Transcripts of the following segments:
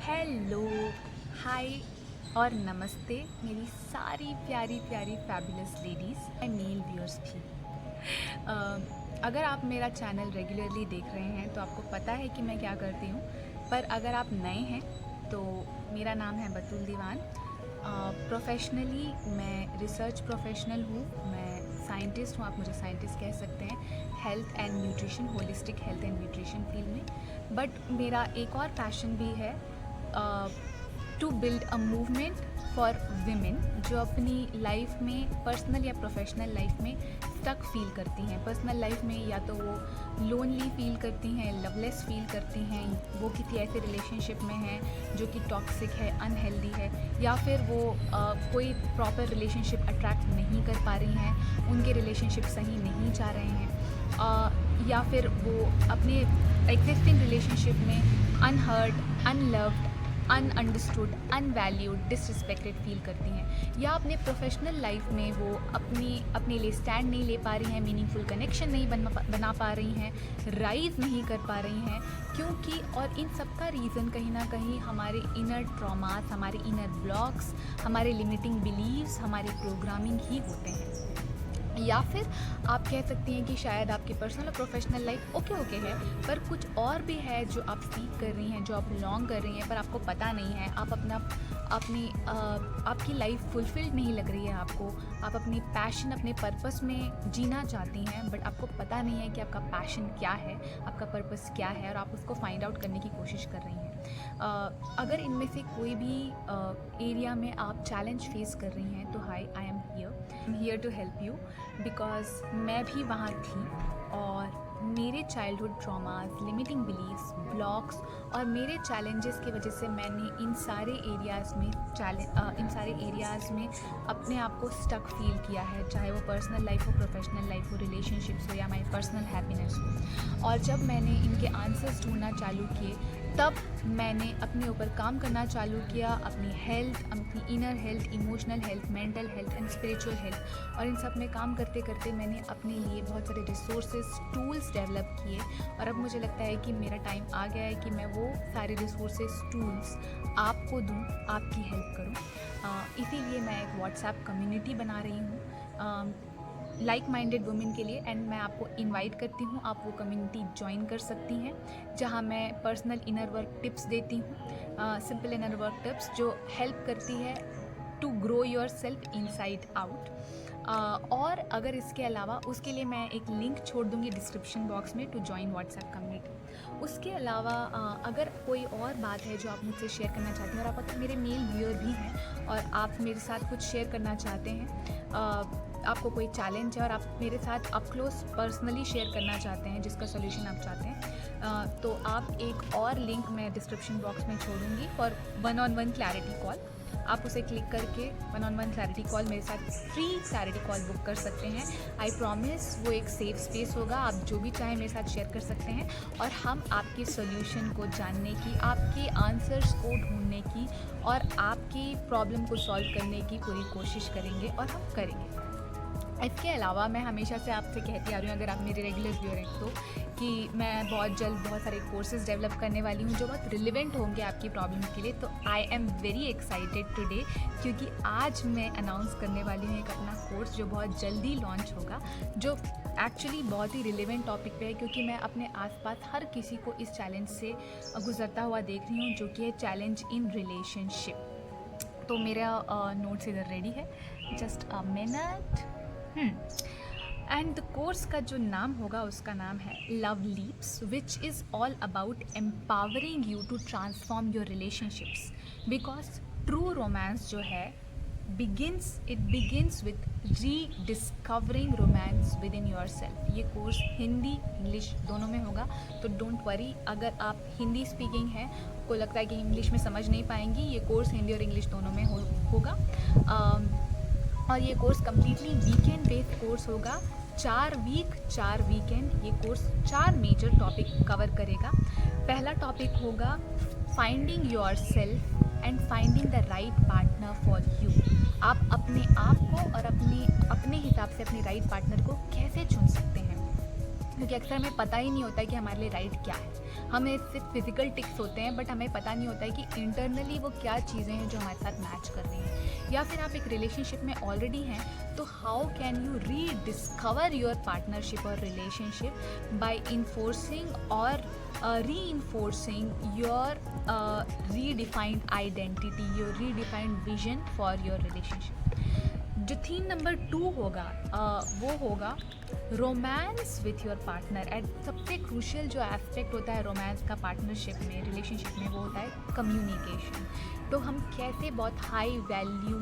Hello, हाय और नमस्ते मेरी सारी प्यारी प्यारी fabulous ladies and male viewers भी। अगर आप मेरा चैनल रेगुलरली देख रहे हैं तो आपको पता है कि मैं क्या करती हूँ, पर अगर आप नए हैं तो मेरा नाम है बतूल दीवान। प्रोफेशनली मैं रिसर्च प्रोफेशनल हूँ, मैं साइंटिस्ट हूँ, आप मुझे साइंटिस्ट कह सकते हैं, health and nutrition, holistic health and nutrition field में। बट मेरा एक और पैशन भी है, to build a movement for women जो अपनी लाइफ में पर्सनल या प्रोफेशनल लाइफ में स्टक फील करती हैं। पर्सनल लाइफ में या तो वो लोनली फील करती हैं, लवलेस फील करती हैं, वो किसी ऐसे रिलेशनशिप में हैं जो कि टॉक्सिक है, अनहेल्दी है, या फिर वो कोई प्रॉपर रिलेशनशिप अट्रैक्ट नहीं कर पा रही हैं, उनके रिलेशनशिप सही नहीं जा रहे हैं, या फिर वो अपने एग्जिस्टिंग रिलेशनशिप में अनहर्ड, अनलव्ड, अनअंडरस्टूड, अनवैल्यूड, डिसरिस्पेक्टेड फील करती हैं, या अपने प्रोफेशनल लाइफ में वो अपने लिए स्टैंड नहीं ले पा रही हैं, मीनिंगफुल कनेक्शन नहीं बना पा रही हैं, राइज नहीं कर पा रही हैं, क्योंकि और इन सब का रीज़न कहीं ना कहीं हमारे इनर ट्रॉमास, हमारे इनर ब्लॉक्स, हमारे लिमिटिंग बिलीव्स, हमारे प्रोग्रामिंग ही होते हैं। या फिर आप कह सकती हैं कि शायद आपकी पर्सनल और प्रोफेशनल लाइफ ओके है, पर कुछ और भी है जो आप सीख कर रही हैं, जो आप लॉन्ग कर रही हैं, पर आपको पता नहीं है, आप आपकी लाइफ फुलफिल्ड नहीं लग रही है आपको, आप अपनी पैशन, अपने पर्पस में जीना चाहती हैं, बट आपको पता नहीं है कि आपका पैशन क्या है, आपका पर्पस क्या है, और आप उसको फाइंड आउट करने की कोशिश कर रही हैं। अगर इनमें से कोई भी एरिया में आप चैलेंज फेस कर रही हैं तो hi, I am here to help you, because मैं भी वहाँ थी, और मेरे childhood traumas, limiting beliefs, blocks और मेरे चैलेंजेस की वजह से मैंने इन सारे एरियाज़ में अपने आप को स्टक फील किया है, चाहे वो पर्सनल लाइफ हो, प्रोफेशनल लाइफ हो, रिलेशनशिप्स हो, या माई पर्सनल हैप्पीनेस हो। और जब मैंने इनके आंसर्स ढूंढना चालू किए, तब मैंने अपने ऊपर काम करना चालू किया, अपनी हेल्थ, अपनी inner health, emotional health, mental health and spiritual health, और इन सब में काम करते करते मैंने अपने लिए बहुत सारे रिसोर्सेज, टूल्स डेवलप किए, और अब मुझे लगता है कि मेरा टाइम आ गया है कि मैं वो सारे रिसोर्सेज, टूल्स आपको दूँ, आपकी हेल्प करूँ। इसीलिए मैं एक व्हाट्सएप कम्युनिटी बना रही हूँ लाइक माइंडेड वुमेन के लिए, एंड मैं आपको इनवाइट करती हूँ, आप वो कम्युनिटी ज्वाइन कर सकती हैं, जहाँ मैं पर्सनल इनर वर्क टिप्स देती हूँ, सिंपल इनर वर्क टिप्स जो हेल्प करती है to grow yourself inside out. और अगर इसके अलावा, उसके लिए मैं एक लिंक छोड़ दूँगी डिस्क्रिप्शन बॉक्स में, टू ज्वाइन व्हाट्सएप कम्युनिटी। उसके अलावा अगर कोई और बात है जो आप मुझसे शेयर करना चाहते हैं, और आप अगर मेरे मेल व्यूअर भी हैं और आप मेरे साथ कुछ शेयर करना चाहते हैं, आपको कोई चैलेंज है और आप मेरे साथ अप क्लोज पर्सनली शेयर करना चाहते हैं, जिसका सोल्यूशन आप चाहते हैं, तो आप एक और लिंक मैं डिस्क्रिप्शन बॉक्स में छोड़ूंगी फॉर 1-on-1 क्लैरिटी कॉल। आप उसे क्लिक करके 1-on-1 क्लैरिटी कॉल मेरे साथ, फ्री क्लैरिटी कॉल बुक कर सकते हैं। आई प्रॉमिस वो एक सेफ स्पेस होगा, आप जो भी चाहें मेरे साथ शेयर कर सकते हैं, और हम आपके सोल्यूशन को जानने की, आपके आंसर्स को ढूंढने की, और आपकी प्रॉब्लम को सॉल्व करने की पूरी कोशिश करेंगे, और हम करेंगे। इसके अलावा मैं हमेशा से आपसे कहती आ रही हूँ, अगर आप मेरे रेगुलर व्यूअर हैं तो, कि मैं बहुत जल्द बहुत सारे कोर्सेज डेवलप करने वाली हूँ जो बहुत रिलेवेंट होंगे आपकी प्रॉब्लम के लिए। तो I am very excited today, क्योंकि आज मैं अनाउंस करने वाली हूँ एक अपना कोर्स जो बहुत जल्दी लॉन्च होगा, जो एक्चुअली बहुत ही रिलेवेंट टॉपिक पे है, क्योंकि मैं अपने आसपास हर किसी को इस चैलेंज से गुजरता हुआ देख रही हूँ, जो कि है चैलेंज इन रिलेशनशिप। तो मेरा नोट्स इधर रेडी है, just a minute. And the course का जो नाम होगा उसका नाम है love leaps, which is all about empowering you to transform your relationships, because true romance जो है it begins with rediscovering romance within yourself. ये कोर्स हिंदी इंग्लिश दोनों में होगा, तो डोंट वरी अगर आप हिंदी स्पीकिंग हैं, को लगता है कि इंग्लिश में समझ नहीं पाएंगी, ये कोर्स हिंदी और इंग्लिश दोनों में होगा। और ये course completely weekend based course होगा, 4 वीकेंड। ये कोर्स 4 मेजर टॉपिक कवर करेगा। पहला टॉपिक होगा finding your self and finding the right partner for you. आप अपने आप को और अपने हिसाब से अपने राइट पार्टनर को कैसे चुन सकते हैं। क्योंकि अक्सर हमें पता ही नहीं होता है कि हमारे लिए राइट क्या है। हमें सिर्फ फिजिकल टिक्स होते हैं, बट हमें पता नहीं होता है कि इंटरनली वो क्या चीज़ें हैं जो हमारे साथ मैच कर रही हैं। या फिर आप एक रिलेशनशिप में ऑलरेडी हैं, तो how can you rediscover your partnership और रिलेशनशिप बाय इन्फोर्सिंग और reinforcing your redefined identity, your redefined vision for your relationship. जो थीम नंबर 2 होगा वो होगा romance with your partner. And सबसे क्रूशियल जो एस्पेक्ट होता है रोमांस का पार्टनरशिप में, रिलेशनशिप में, वो होता है कम्युनिकेशन। तो हम कैसे बहुत high value,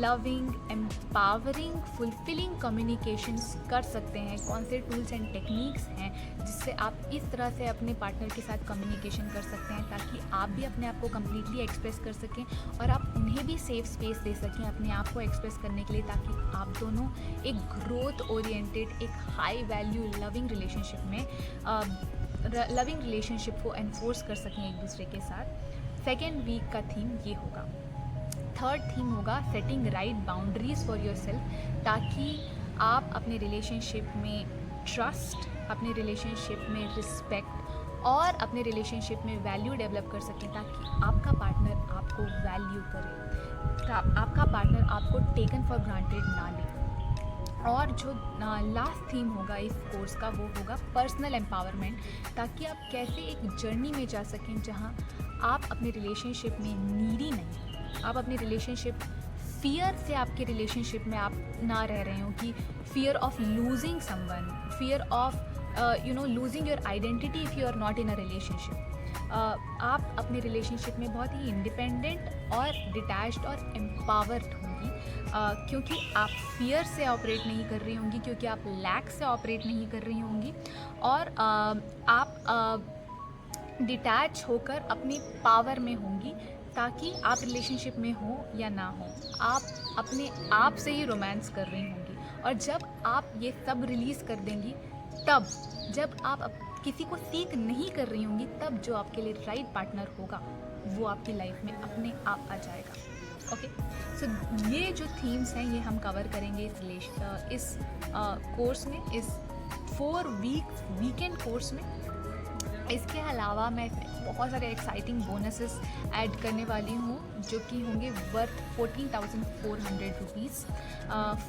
loving, empowering, fulfilling communications कर सकते हैं, कौन से टूल्स एंड टेक्निक्स हैं जिससे आप इस तरह से अपने पार्टनर के साथ कम्युनिकेशन कर सकते हैं ताकि आप भी अपने आप को कम्प्लीटली एक्सप्रेस कर सकें और आप उन्हें भी सेफ स्पेस दे सकें अपने आप को एक्सप्रेस करने के लिए, ताकि आप दोनों एक ग्रोथ ओरिएंटेड, एक हाई वैल्यू लविंग रिलेशनशिप में लविंग रिलेशनशिप को एनफोर्स कर सकें एक दूसरे के साथ। सेकेंड वीक का थीम ये होगा। थर्ड थीम होगा setting right boundaries for your self, ताकि आप अपने रिलेशनशिप में ट्रस्ट, अपने रिलेशनशिप में रिस्पेक्ट और अपने रिलेशनशिप में वैल्यू डेवलप कर सकें, ताकि आपका पार्टनर आपको वैल्यू करे, आपका पार्टनर आपको टेकन फॉर ग्रांटेड ना ले। और जो लास्ट थीम होगा इस कोर्स का वो होगा पर्सनल एम्पावरमेंट, ताकि आप कैसे एक जर्नी में जा सकें जहां आप अपने रिलेशनशिप में नीडी नहीं, आप अपने रिलेशनशिप फियर से आपके रिलेशनशिप में आप ना रह रहे हो कि fear of losing someone, fear of losing your identity if you are not in a relationship. आप अपने रिलेशनशिप में बहुत ही इंडिपेंडेंट और डिटैच्ड और एम्पावर्ड होंगी, क्योंकि आप फियर से ऑपरेट नहीं कर रही होंगी, क्योंकि आप लैक से ऑपरेट नहीं कर रही होंगी, और आप डिटैच होकर अपनी पावर में होंगी, ताकि आप रिलेशनशिप में हो या ना हो, आप अपने आप से ही रोमांस कर रही होंगी। और जब आप ये सब रिलीज़ कर देंगी, तब जब आप किसी को सीख नहीं कर रही होंगी, तब जो आपके लिए राइट पार्टनर होगा वो आपकी लाइफ में अपने आप आ जाएगा। ओके, सो ये जो थीम्स हैं ये हम कवर करेंगे इस कोर्स में, इस 4 वीकेंड कोर्स में। इसके अलावा मैं बहुत सारे एक्साइटिंग बोनसेस ऐड करने वाली हूँ जो कि होंगे worth 14,400 rupees.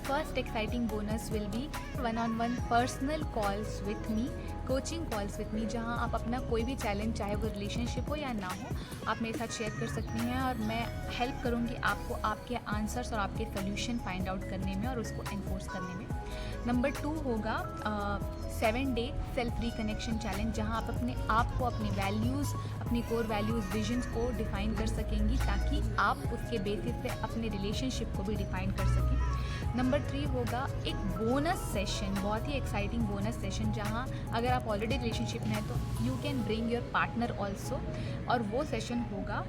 First exciting bonus will be 1-on-1 personal calls with me, coaching calls with me, जहाँ आप अपना कोई भी चैलेंज, चाहे वो रिलेशनशिप हो या ना हो, आप मेरे साथ शेयर कर सकती हैं और मैं हेल्प करूँगी आपको आपके आंसर्स और आपके सोल्यूशन फाइंड आउट करने में और उसको एनफोर्स करने में। नंबर 2 होगा 7-day सेल्फ रिकनेक्शन चैलेंज, जहां आप अपने आप को, अपनी वैल्यूज़, अपनी कोर वैल्यूज़, विजन्स को डिफ़ाइन कर सकेंगी, ताकि आप उसके बेसिस पे अपने रिलेशनशिप को भी डिफ़ाइन कर सकें। नंबर 3 होगा एक बोनस सेशन, बहुत ही एक्साइटिंग बोनस सेशन, जहां अगर आप ऑलरेडी रिलेशनशिप में हैं तो you can bring your partner also, और वो सेशन होगा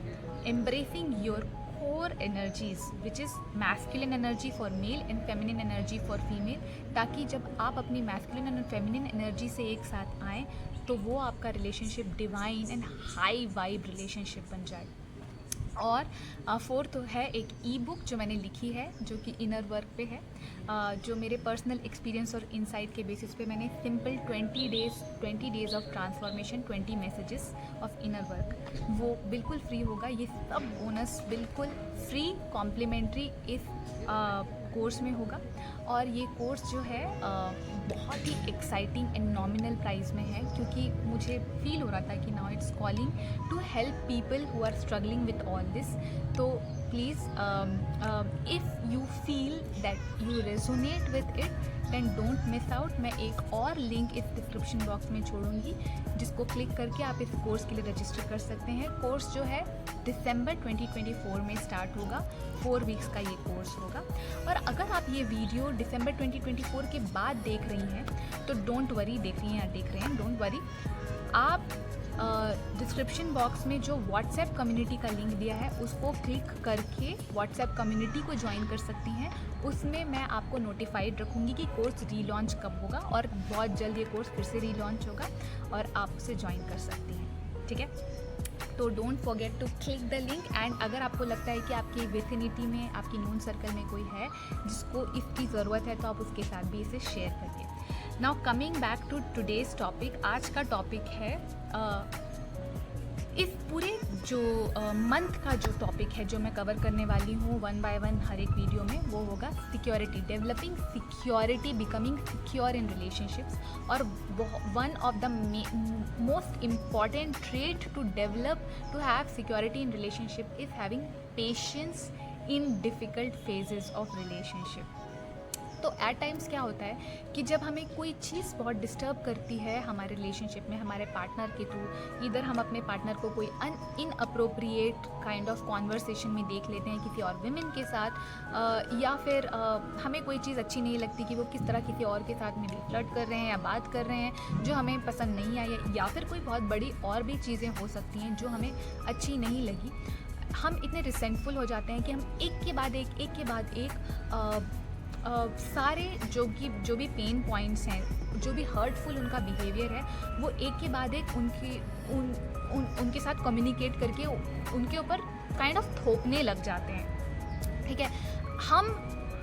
embracing your core energies which is masculine energy for male and feminine energy for female, ताकि जब आप अपनी masculine and feminine energy से एक साथ आएँ तो वो आपका relationship divine and high vibe relationship बन जाए। और 4th है एक ई बुक जो मैंने लिखी है, जो कि इनर वर्क पे है, जो मेरे पर्सनल एक्सपीरियंस और इंसाइट के बेसिस पे मैंने simple 20 days of transformation, 20 messages of inner work, वो बिल्कुल फ्री होगा। ये सब बोनस बिल्कुल फ्री कॉम्प्लीमेंट्री इस कोर्स में होगा। और ये कोर्स जो है बहुत ही एक्साइटिंग एंड नॉमिनल प्राइस में है, क्योंकि मुझे फील हो रहा था कि now it's calling to help people who are struggling with all this. तो please if you feel that you resonate with it then don't miss out. मैं एक और लिंक इस डिस्क्रिप्शन बॉक्स में छोड़ूंगी, जिसको क्लिक करके आप इस कोर्स के लिए रजिस्टर कर सकते हैं। कोर्स जो है दिसंबर 2024 में स्टार्ट होगा, 4 वीक्स का ये कोर्स होगा। और अगर आप ये वीडियो दिसंबर 2024 के बाद देख रही हैं तो डोंट वरी, देख रही हैं या देख रहे हैं, डोंट वरी, आप डिस्क्रिप्शन बॉक्स में जो व्हाट्सएप कम्युनिटी का लिंक दिया है उसको क्लिक करके व्हाट्सएप कम्युनिटी को ज्वाइन कर सकती हैं। उसमें मैं आपको नोटिफाइड रखूँगी कि कोर्स रीलॉन्च कब होगा, और बहुत जल्द ये कोर्स फिर से रीलॉन्च होगा और आप उसे ज्वाइन कर सकती हैं। ठीक है, तो don't forget to click the link. And अगर आपको लगता है कि आपकी विसिनिटी में, आपकी नोन सर्कल में कोई है जिसको इसकी ज़रूरत है, तो आप उसके साथ भी इसे शेयर करिए। Now coming back to today's topic, आज का टॉपिक है इस पूरे जो मंथ का जो टॉपिक है जो मैं कवर करने वाली हूँ वन बाय वन हर एक वीडियो में, वो होगा security, developing security, becoming secure in relationships. और one of the most important trait to develop to have security in relationship is having patience in difficult phases of relationship. तो at times क्या होता है कि जब हमें कोई चीज़ बहुत डिस्टर्ब करती है हमारे रिलेशनशिप में, हमारे पार्टनर के थ्रू, इधर हम अपने पार्टनर को कोई इनअप्रोप्रिएट काइंड ऑफ कॉन्वर्सेशन में देख लेते हैं किसी और विमेन के साथ, या फिर हमें कोई चीज़ अच्छी नहीं लगती कि वो किस तरह किसी और के साथ में भी फ्लर्ट कर रहे हैं या बात कर रहे हैं जो हमें पसंद नहीं आई है, या फिर कोई बहुत बड़ी और भी चीज़ें हो सकती हैं जो हमें अच्छी नहीं लगी। हम इतने रिसेंटफुल हो जाते हैं कि हम एक के बाद एक सारे जो भी पेन पॉइंट्स हैं, जो भी हर्टफुल उनका बिहेवियर है, वो एक के बाद एक उनके साथ कम्युनिकेट करके उनके ऊपर काइंड ऑफ थोपने लग जाते हैं। ठीक है, हम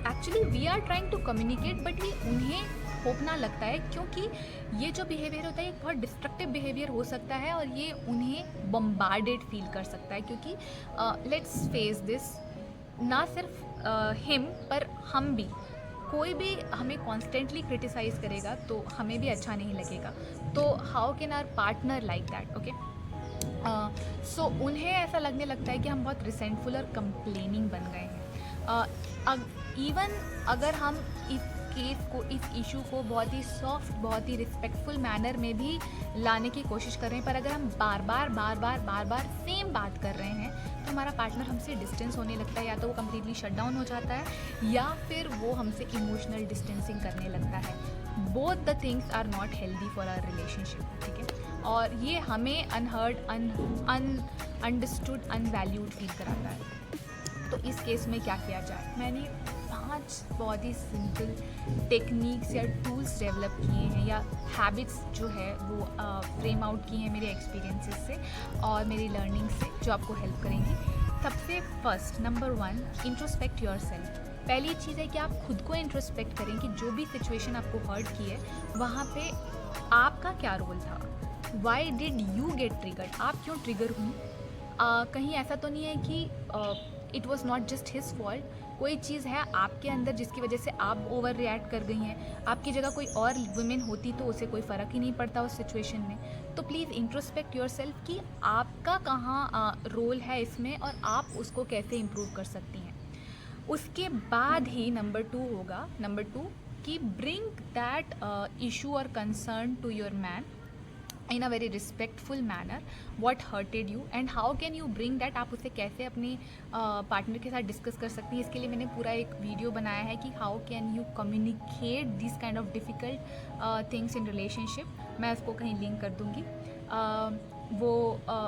actually we are trying to communicate, but ये उन्हें थोपना लगता है क्योंकि ये जो बिहेवियर होता है एक बहुत डिस्ट्रक्टिव बिहेवियर हो सकता है और ये उन्हें बम्बार्डेड फील कर सकता है। क्योंकि लेट्स फेस दिस, ना सिर्फ हिम पर हम भी, कोई भी हमें कॉन्स्टेंटली क्रिटिसाइज़ करेगा तो हमें भी अच्छा नहीं लगेगा। तो how can our partner like that? Okay, so उन्हें ऐसा लगने लगता है कि हम बहुत रिसेंटफुल और कंप्लेनिंग बन गए हैं। इवन अगर हम इस केस को, इस इशू को बहुत ही सॉफ्ट, बहुत ही रिस्पेक्टफुल मैनर में भी लाने की कोशिश कर रहे हैं, पर अगर हम बार बार सेम बात कर रहे हैं तो हमारा पार्टनर हमसे डिस्टेंस होने लगता है, या तो वो कम्प्लीटली शट डाउन हो जाता है या फिर वो हमसे इमोशनल डिस्टेंसिंग करने लगता है। Both the things are not healthy for our relationship. ठीक है, और ये हमें अनहर्ड, अनअंडरस्टूड, अनवैल्यूड फील कराता है। तो इस केस में क्या किया जाए? मैंने 5 बहुत ही सिंपल टेक्निक्स या टूल्स डेवलप किए हैं, या हैबिट्स जो है वो फ्रेम आउट की हैं मेरे एक्सपीरियंसेस से और मेरी लर्निंग से, जो आपको हेल्प करेंगी। सबसे फर्स्ट, नंबर 1, इंट्रोस्पेक्ट योरसेल्फ। पहली चीज़ है कि आप खुद को इंट्रोस्पेक्ट करें कि जो भी सिचुएशन आपको हर्ट की है वहाँ पे आपका क्या रोल था। Why did you get triggered? आप क्यों ट्रिगर हुई? कहीं ऐसा तो नहीं है कि it was not just his fault, कोई चीज़ है आपके अंदर जिसकी वजह से आप ओवर रिएक्ट कर गई हैं। आपकी जगह कोई और वुमेन होती तो उसे कोई फ़र्क ही नहीं पड़ता उस सिचुएशन में। तो प्लीज़ इंट्रोस्पेक्ट योरसेल्फ कि आपका कहाँ रोल है इसमें और आप उसको कैसे इम्प्रूव कर सकती हैं। उसके बाद ही नंबर 2 होगा, नंबर 2 कि ब्रिंग दैट इशू और concern to your man in a very respectful manner, what hurted you and how can you bring that. आप उसे कैसे अपने पार्टनर के साथ डिस्कस कर सकती हैं, इसके लिए मैंने पूरा एक वीडियो बनाया है कि how can you communicate this kind of difficult things in relationship. मैं उसको कहीं लिंक कर दूँगी।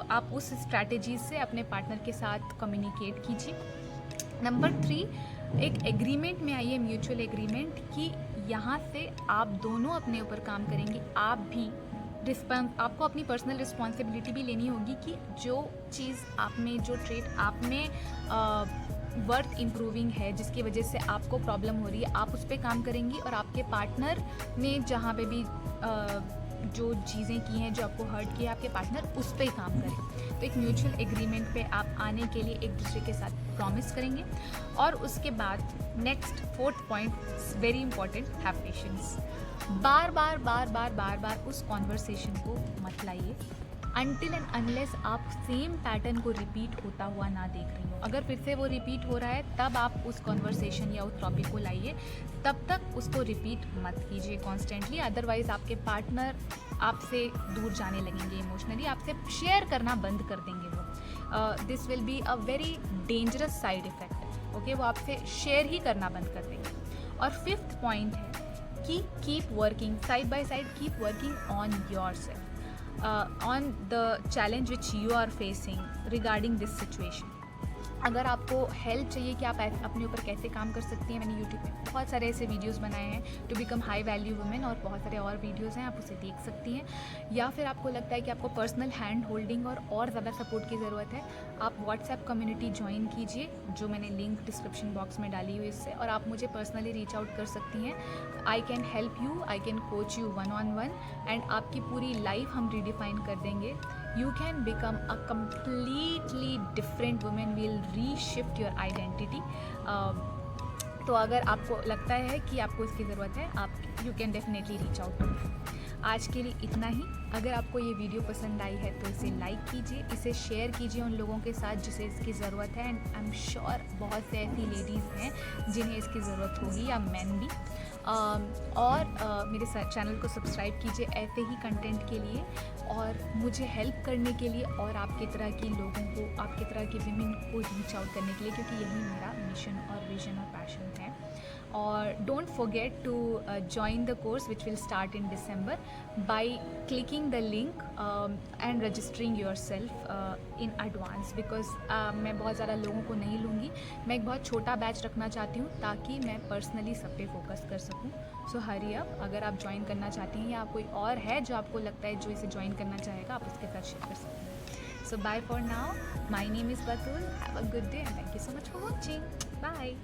आप उस स्ट्रैटेजीज से अपने पार्टनर के साथ कम्युनिकेट कीजिए। नंबर 3, एक एग्रीमेंट में आइए, म्यूचुअल एग्रीमेंट, कि यहाँ से आप दोनों अपने ऊपर काम करेंगे। आपको अपनी पर्सनल रिस्पॉन्सिबिलिटी भी लेनी होगी कि जो चीज़ आप में, जो ट्रेट आप में वर्थ इम्प्रूविंग है, जिसकी वजह से आपको प्रॉब्लम हो रही है, आप उस पर काम करेंगी और आपके पार्टनर ने जहाँ पे भी जो चीज़ें की हैं जो आपको हर्ट किया, आपके पार्टनर उस पर काम करें। तो एक म्यूचुअल एग्रीमेंट पे आप आने के लिए एक दूसरे के साथ प्रॉमिस करेंगे। और उसके बाद next 4th point, very important, have patience. बार बार उस कॉन्वर्सेशन को मत लाइए अनटिल एंड अनलेस आप सेम पैटर्न को रिपीट होता हुआ ना देख रही हो। अगर फिर से वो रिपीट हो रहा है तब आप उस कॉन्वर्सेशन या उस टॉपिक को लाइए, तब तक उसको रिपीट मत कीजिए कॉन्स्टेंटली। अदरवाइज़ आपके पार्टनर आपसे दूर जाने लगेंगे इमोशनली, आपसे शेयर करना बंद कर देंगे वो। This will be a very dangerous side effect. Okay, वो आपसे शेयर ही करना बंद कर देंगे। और 5th पॉइंट है कि keep working side by side, keep working on yourself, on the challenge which you are facing regarding this situation. अगर आपको हेल्प चाहिए कि आप अपने ऊपर कैसे काम कर सकती हैं, मैंने यूट्यूब पे बहुत सारे ऐसे वीडियोस बनाए हैं to become high value women, और बहुत सारे और वीडियोस हैं, आप उसे देख सकती हैं। या फिर आपको लगता है कि आपको पर्सनल हैंड होल्डिंग और ज़्यादा सपोर्ट की ज़रूरत है, आप व्हाट्सएप कम्युनिटी ज्वाइन कीजिए, जो मैंने लिंक डिस्क्रिप्शन बॉक्स में डाली हुई इससे, और आप मुझे पर्सनली रीच आउट कर सकती हैं। I can help you, I can coach you 1-on-1, and आपकी पूरी लाइफ हम रीडिफाइन कर देंगे। You can become a completely different woman, will reshift your identity. तो अगर आपको लगता है कि आपको इसकी ज़रूरत है, आप you can definitely reach out to me. आज के लिए इतना ही। अगर आपको ये वीडियो पसंद आई है तो इसे लाइक कीजिए, इसे शेयर कीजिए उन लोगों के साथ जिसे इसकी ज़रूरत है, एंड आई एम श्योर बहुत से ऐसी लेडीज़ हैं जिन्हें इसकी ज़रूरत होगी, या मैन भी। मेरे चैनल को सब्सक्राइब कीजिए ऐसे ही कंटेंट के लिए, और मुझे हेल्प करने के लिए, और आपके तरह की लोगों को, आपके तरह की विमेन को रीच आउट करने के लिए, क्योंकि यही मेरा मिशन और विजन और पैशन है। और don't forget to join the course which will start in December by clicking the link and registering yourself in advance, because मैं बहुत ज़्यादा लोगों को नहीं लूँगी, मैं एक बहुत छोटा बैच रखना चाहती हूँ ताकि मैं पर्सनली सब पे फोकस कर सकूँ। सो हरी अप, अगर आप ज्वाइन करना चाहती हैं या कोई और है जो आपको लगता है जो इसे ज्वाइन करना चाहेगा, आप उसके साथ शेयर कर सकते हैं। So bye for now, my name is Batool, have a good day and thank you so much for watching, bye.